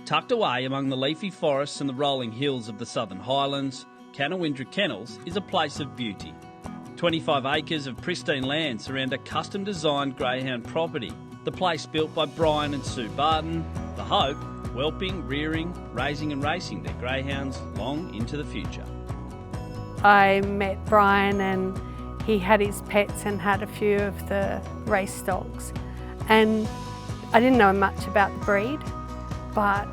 Tucked away among the leafy forests and the rolling hills of the Southern Highlands, Canyonleigh Kennels is a place of beauty. 25 acres of pristine land surround a custom-designed greyhound property, the place built by Brian and Sue Barton, the hope, whelping, rearing, raising and racing their greyhounds long into the future. I met Brian and he had his pets and had a few of the race dogs, and I didn't know much about the breed, but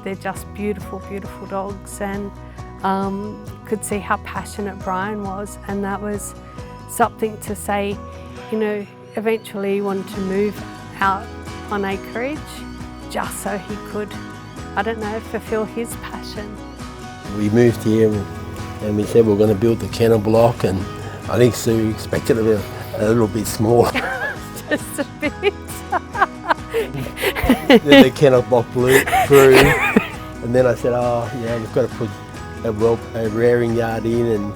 they're just beautiful, beautiful dogs, and could see how passionate Brian was, and that was something to say, you know, eventually he wanted to move out on acreage just so he could, I don't know, fulfill his passion. We moved here and we said we're going to build the kennel block, and I think Sue expected it a little bit smaller. Just a bit. Then the kennel block blew through, and then I said, oh yeah, we've got to put a rearing yard in, and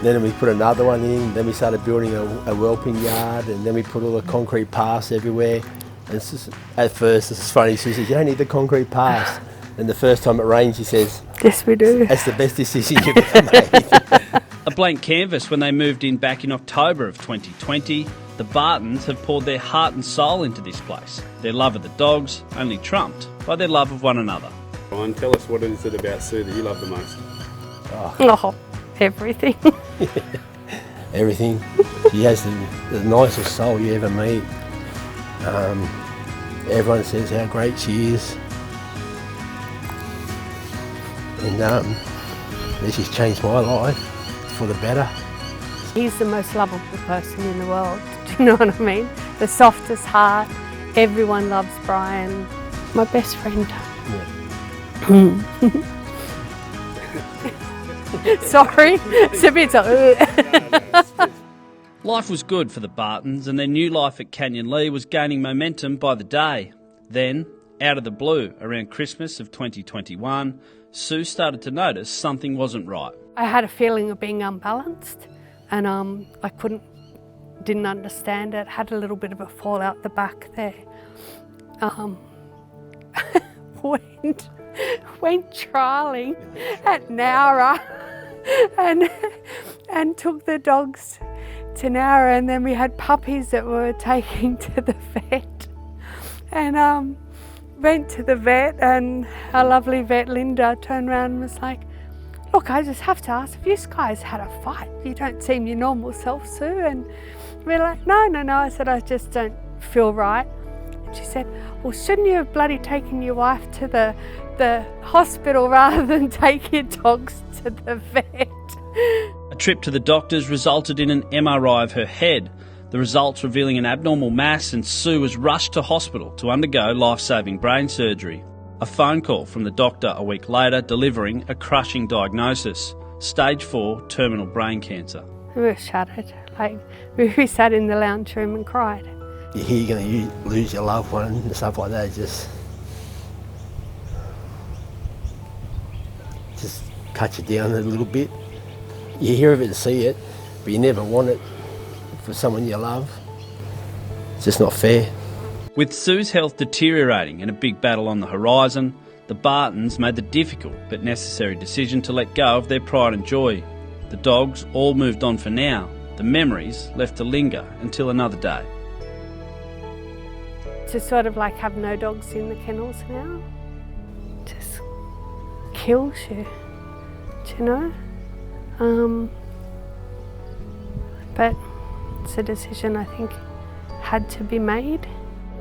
then we put another one in, then we started building a whelping yard, and then we put all the concrete paths everywhere. And it's just, at first, it's funny, she says, you don't need the concrete paths. And the first time it rained, she says, yes we do. That's the best decision you've ever made. A blank canvas when they moved in back in October of 2020, the Bartons have poured their heart and soul into this place. Their love of the dogs only trumped by their love of one another. Brian, tell us, what is it about Sue that you love the most? Oh, everything. Everything. She has the nicest soul you ever meet. Everyone says how great she is. And she's changed my life for the better. He's the most lovable person in the world, do you know what I mean? The softest heart, everyone loves Brian. My best friend. Yeah. Sorry, it's a bit Life was good for the Bartons, and their new life at Canyonleigh was gaining momentum by the day. Then, out of the blue, around Christmas of 2021, Sue started to notice something wasn't right. I had a feeling of being unbalanced, and I didn't understand it. Had a little bit of a fall out the back there. Went trialling at Nowra and took the dogs to Nowra, and then we had puppies that we were taking to the vet, and went to the vet, and our lovely vet Linda turned around and was like, look, I just have to ask if you guys had a fight. You don't seem your normal self, Sue. And we're like, no. I said, I just don't feel right. And she said, well, shouldn't you have bloody taken your wife to the hospital rather than take your dogs to the vet? A trip to the doctors resulted in an MRI of her head, the results revealing an abnormal mass, and Sue was rushed to hospital to undergo life-saving brain surgery. A phone call from the doctor a week later delivering a crushing diagnosis, stage 4 terminal brain cancer. We were shattered. Like, we sat in the lounge room and cried. You hear you're going to lose your loved one and stuff like that, just cut you down a little bit. You hear of it and see it, but you never want it for someone you love. It's just not fair. With Sue's health deteriorating and a big battle on the horizon, the Bartons made the difficult but necessary decision to let go of their pride and joy. The dogs all moved on for now, the memories left to linger until another day. To sort of like have no dogs in the kennels now, just kills you, do you know? But it's a decision I think had to be made.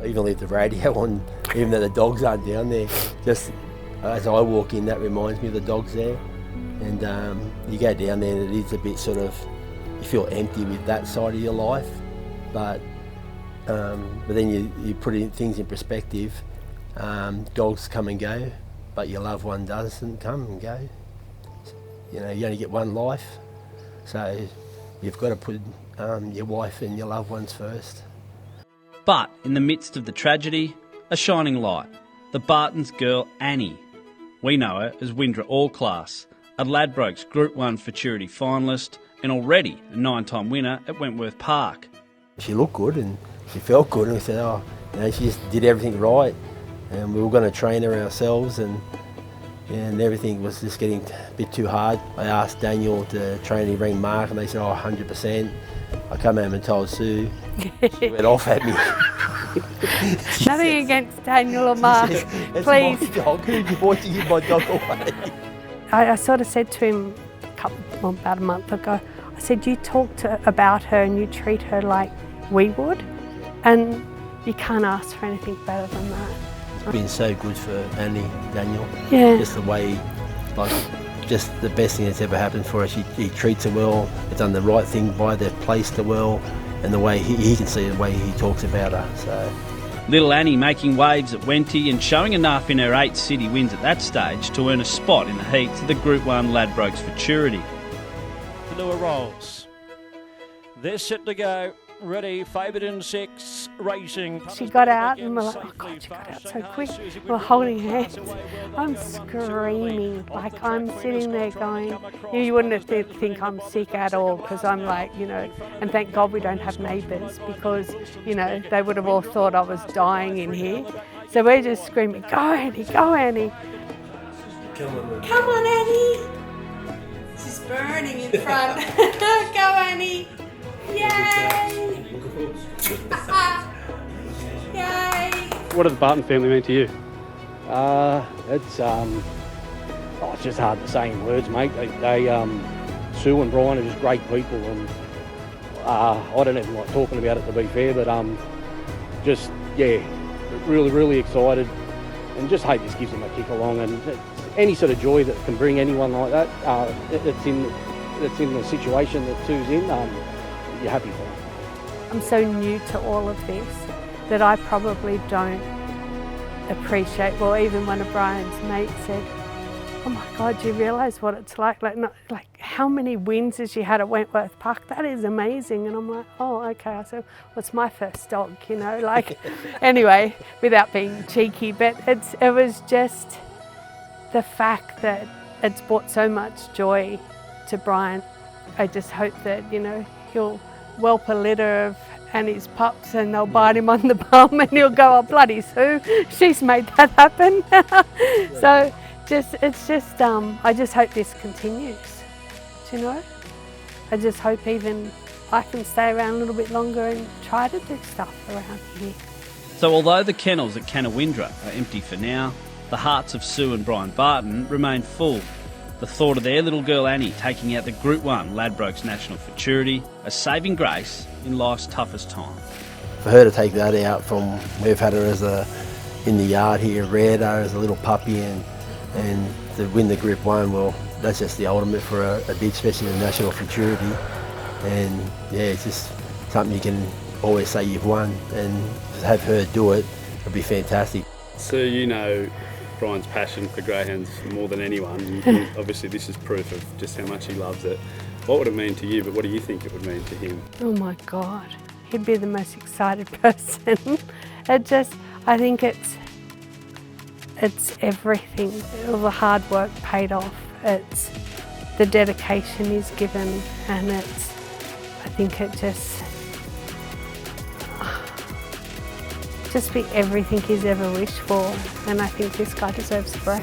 I even leave the radio on, even though the dogs aren't down there. Just as I walk in, that reminds me of the dogs there. And you go down there and it is a bit sort of, you feel empty with that side of your life. But then you put things in perspective. Dogs come and go, but your loved one doesn't come and go. You know, you only get one life. So you've got to put your wife and your loved ones first. But in the midst of the tragedy, a shining light. The Bartons' girl Annie. We know her as Windra All Class, a Ladbrokes Group 1 Futurity finalist, and already a 9-time winner at Wentworth Park. She looked good and she felt good, and we said, oh, you know, she just did everything right. and we were going to train her ourselves, and everything was just getting a bit too hard. I asked Daniel to train, he rang Mark, and they said, 100%. I come home and told Sue, she went off at me. Nothing against Daniel or Mark, That's please. my dog. Who did you want to give my dog away? I sort of said to him about a month ago, I said, you talk about her and you treat her like we would, and you can't ask for anything better than that. It's been so good for Annie, Daniel. Yeah. Just the way, just the best thing that's ever happened for us. He treats her well, he's done the right thing by her, they've placed her well, and the way he can see the way he talks about her. So. Little Annie making waves at Wenty and showing enough in her 8 city wins at that stage to earn a spot in the heats of the Group 1 Ladbrokes Futurity. The Lure rolls. They're set to go. Ready, favoured in 6, racing. She got out and we're like, oh God, she got out so quick. We're holding hands. I'm screaming, like I'm sitting there going, you wouldn't think I'm sick at all, because I'm like, and thank God we don't have neighbours, because, they would have all thought I was dying in here. So we're just screaming, go Annie, go Annie. Come on Annie. She's burning in front. Go Annie. Yay! Yay! What does the Barton family mean to you? It's just hard to say in words, mate. Sue and Brian are just great people, and I don't even like talking about it, to be fair, but really, really excited, and just hope this gives them a kick along, and any sort of joy that can bring anyone like that that's in the situation that Sue's in, you're happy for them. I'm so new to all of this that I probably don't appreciate, well, even one of Brian's mates said, oh my God, do you realise what it's like? Like how many wins has she had at Wentworth Park? That is amazing. And I'm like, oh, okay. I said, well, it's my first dog, anyway, without being cheeky, but it was just the fact that it's brought so much joy to Brian. I just hope that, he'll whelp a litter of Annie's pups and they'll bite him on the bum and he'll go, oh bloody Sue, she's made that happen. So I just hope this continues, I just hope even I can stay around a little bit longer and try to do stuff around here. So although the kennels at Canyonleigh are empty for now, the hearts of Sue and Brian Barton remain full. The thought of their little girl Annie taking out the Group 1 Ladbrokes National Futurity, a saving grace in life's toughest time. For her to take that out from, we've had her in the yard here, reared her as a little puppy, and to win the Group 1, well, that's just the ultimate for a big, especially the National Futurity. And yeah, it's just something you can always say you've won, and to have her do it would be fantastic. So Brian's passion for greyhounds more than anyone. And obviously this is proof of just how much he loves it. What would it mean to you, but what do you think it would mean to him? Oh my God, he'd be the most excited person. I think it's everything. All the hard work paid off. It's the dedication he's given, and I think it just be everything he's ever wished for, and I think this guy deserves a break.